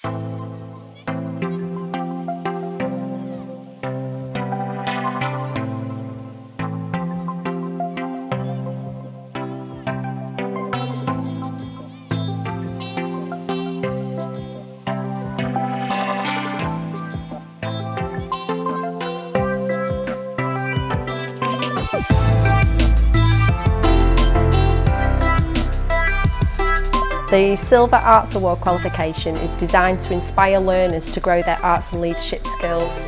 The Silver Arts Award qualification is designed to inspire learners to grow their arts and leadership skills.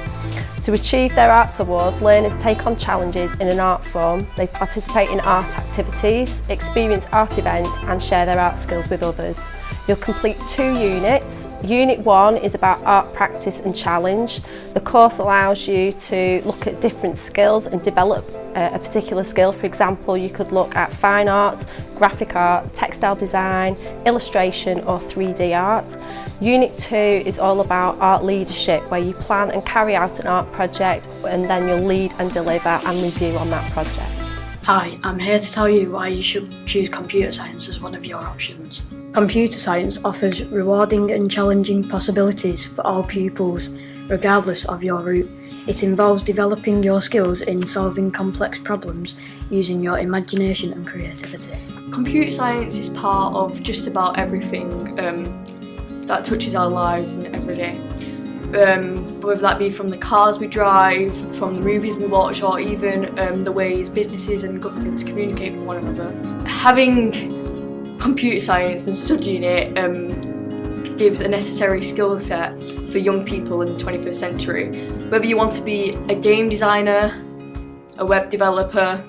To achieve their Arts Award, learners take on challenges in an art form, they participate in art activities, experience art events and share their art skills with others. You'll complete 2 units. Unit 1 is about art practice and challenge. The course allows you to look at different skills and develop a particular skill. For example, you could look at fine art, graphic art, textile design, illustration or 3D art. Unit 2 is all about art leadership, where you plan and carry out an art project and then you'll lead and deliver and review on that project. Hi, I'm here to tell you why you should choose computer science as one of your options. Computer science offers rewarding and challenging possibilities for all pupils, regardless of your route. It involves developing your skills in solving complex problems using your imagination and creativity. Computer science is part of just about everything that touches our lives in every day. Whether that be from the cars we drive, from the movies we watch, or even the ways businesses and governments communicate with one another. Having computer science and studying it gives a necessary skill set for young people in the 21st century. Whether you want to be a game designer, a web developer,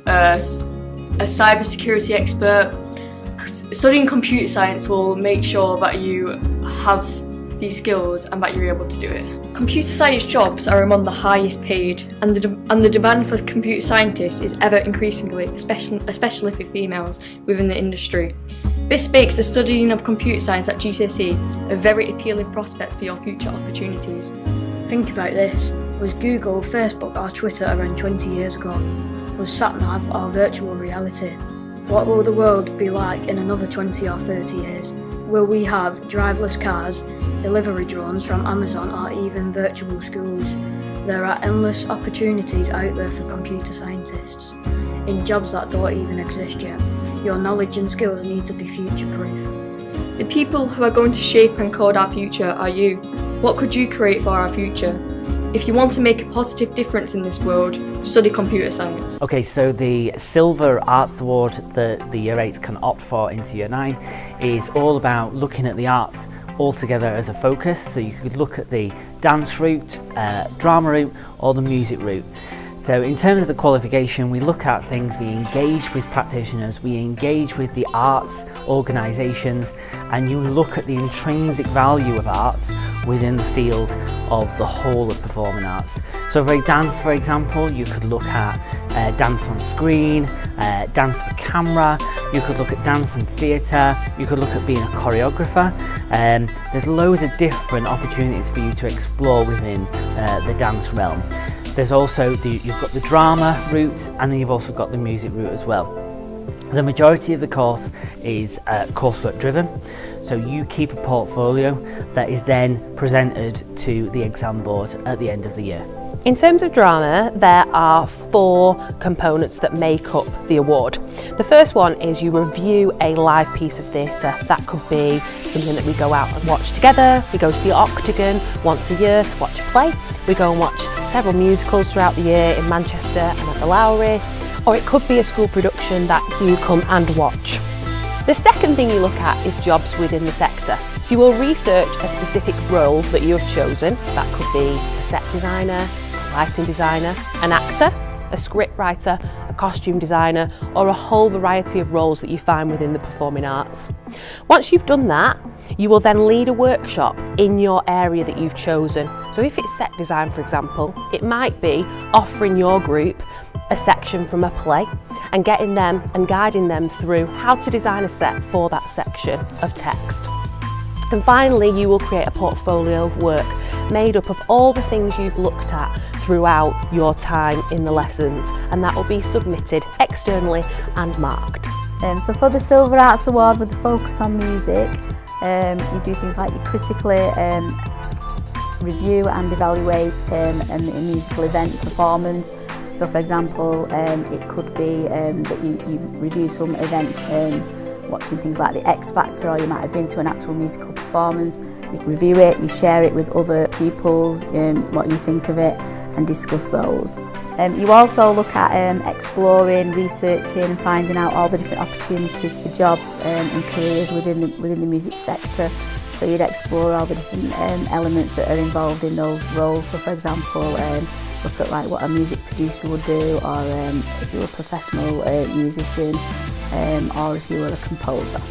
a cybersecurity expert, studying computer science will make sure that you have these skills and that you're able to do it. Computer science jobs are among the highest paid, and the demand for computer scientists is ever increasingly, especially for females within the industry. This makes the studying of computer science at GCSE a very appealing prospect for your future opportunities. Think about this. Was Google, Facebook or Twitter around 20 years ago? Was SatNav or virtual reality? What will the world be like in another 20 or 30 years? Will we have driverless cars, delivery drones from Amazon or even virtual schools? There are endless opportunities out there for computer scientists, in jobs that don't even exist yet. Your knowledge and skills need to be future-proof. The people who are going to shape and code our future are you. What could you create for our future? If you want to make a positive difference in this world, study computer science. Okay, so the Silver Arts Award that the Year 8s can opt for into Year 9 is all about looking at the arts all together as a focus. So you could look at the dance route, drama route or the music route. So in terms of the qualification, we look at things, we engage with practitioners, we engage with the arts organisations, and you look at the intrinsic value of arts within the field of the whole of performing arts. So for dance, for example, you could look at dance on screen, dance for camera, you could look at dance and theatre, you could look at being a choreographer. There's loads of different opportunities for you to explore within the dance realm. There's also you've got the drama route, and then you've also got the music route as well. The majority of the course is coursework driven, so you keep a portfolio that is then presented to the exam board at the end of the year. In terms of drama, there are 4 components that make up the award. The first one is you review a live piece of theatre. That could be something that we go out and watch together. We go to the Octagon once a year to watch a play. We go and watch several musicals throughout the year in Manchester and at the Lowry. Or it could be a school production that you come and watch. The second thing you look at is jobs within the sector. So you will research a specific role that you have chosen. That could be a set designer, a lighting designer, an actor, a script writer, a costume designer, or a whole variety of roles that you find within the performing arts. Once you've done that, you will then lead a workshop in your area that you've chosen. So if it's set design, for example, it might be offering your group a section from a play and getting them and guiding them through how to design a set for that section of text. And finally, you will create a portfolio of work made up of all the things you've looked at throughout your time in the lessons, and that will be submitted externally and marked. So for the Silver Arts Award with the focus on music, You do things like you critically review and evaluate a musical event performance. So for example, it could be that you review some events watching things like the X Factor, or you might have been to an actual musical performance. You can review it, you share it with other pupils, what you think of it, and discuss those. You also look at exploring, researching and finding out all the different opportunities for jobs and careers within the music sector. So you'd explore all the different elements that are involved in those roles. So for example, look at like what a music producer would do, or if you were a professional musician, or if you were a composer.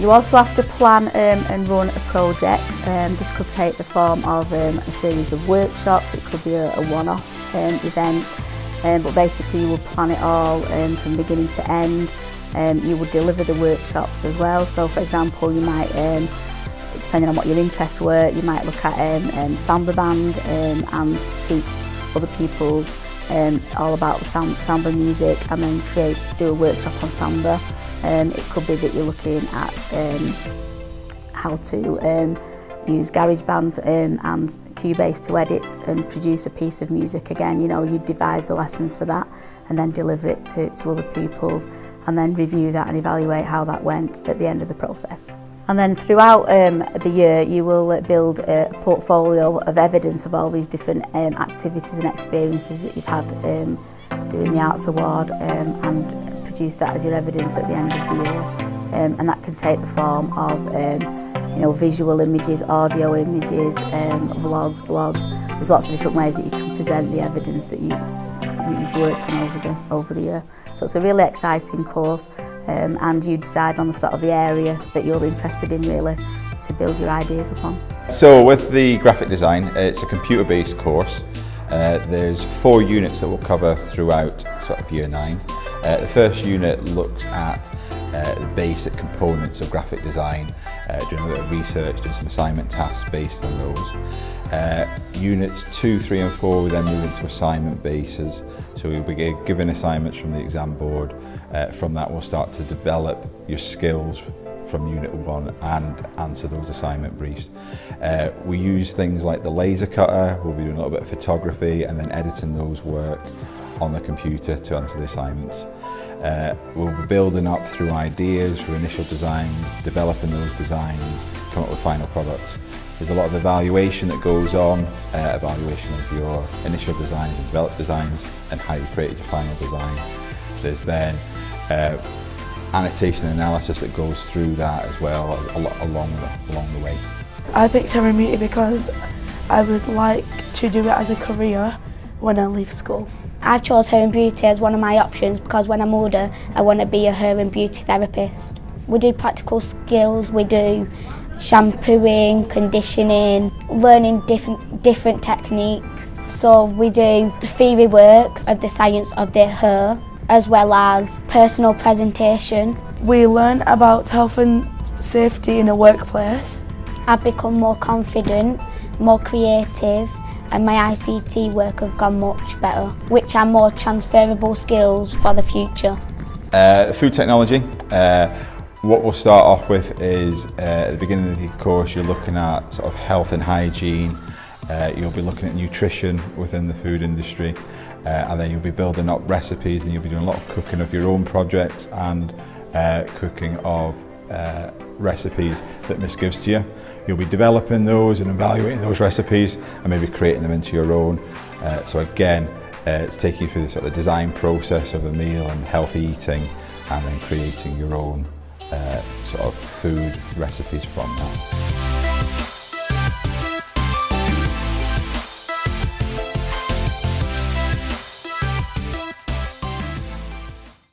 You also have to plan and run a project. This could take the form of a series of workshops. It could be a one-off event, but basically you would plan it all from beginning to end. You would deliver the workshops as well. So for example, you might, depending on what your interests were, you might look at samba band and teach other pupils all about the samba music, and then do a workshop on samba. It could be that you're looking at how to use GarageBand and Cubase to edit and produce a piece of music. Again, you devise the lessons for that and then deliver it to other pupils, and then review that and evaluate how that went at the end of the process. And then throughout the year, you will build a portfolio of evidence of all these different activities and experiences that you've had doing the Arts Award, and produce that as your evidence at the end of the year. And that can take the form of visual images, audio images, vlogs, blogs. There's lots of different ways that you can present the evidence that you've worked on over the year. So it's a really exciting course, and you decide on the area that you're interested in really to build your ideas upon. So with the graphic design, it's a computer-based course. There's 4 units that we'll cover throughout year 9. The first unit looks at the basic components of graphic design, doing a bit of research, doing some assignment tasks based on those. Units 2, 3 and 4 we then move into assignment bases, so you'll be given assignments from the exam board. From that we'll start to develop your skills from unit 1 and answer those assignment briefs. We use things like the laser cutter. We'll be doing a little bit of photography and then editing those work on the computer to answer the assignments. We'll be building up through ideas, through initial designs, developing those designs, come up with final products. There's a lot of evaluation that goes on, evaluation of your initial designs and developed designs and how you created your final design. There's then annotation and analysis that goes through that as well along the way. I picked Hair and Beauty because I would like to do it as a career when I leave school. I've chose Hair and Beauty as one of my options because when I'm older I want to be a hair and beauty therapist. We do practical skills, we do shampooing, conditioning, learning different techniques. So we do theory work of the science of the hair as well as personal presentation. We learn about health and safety in a workplace. I've become more confident, more creative, and my ICT work have gone much better, which are more transferable skills for the future. Food technology. What we'll start off with is at the beginning of the course you're looking at health and hygiene. You'll be looking at nutrition within the food industry, and then you'll be building up recipes, and you'll be doing a lot of cooking of your own projects and cooking of recipes that Miss gives to you. You'll be developing those and evaluating those recipes and maybe creating them into your own. So again, it's taking you through the design process of a meal and healthy eating, and then creating your own food recipes from that.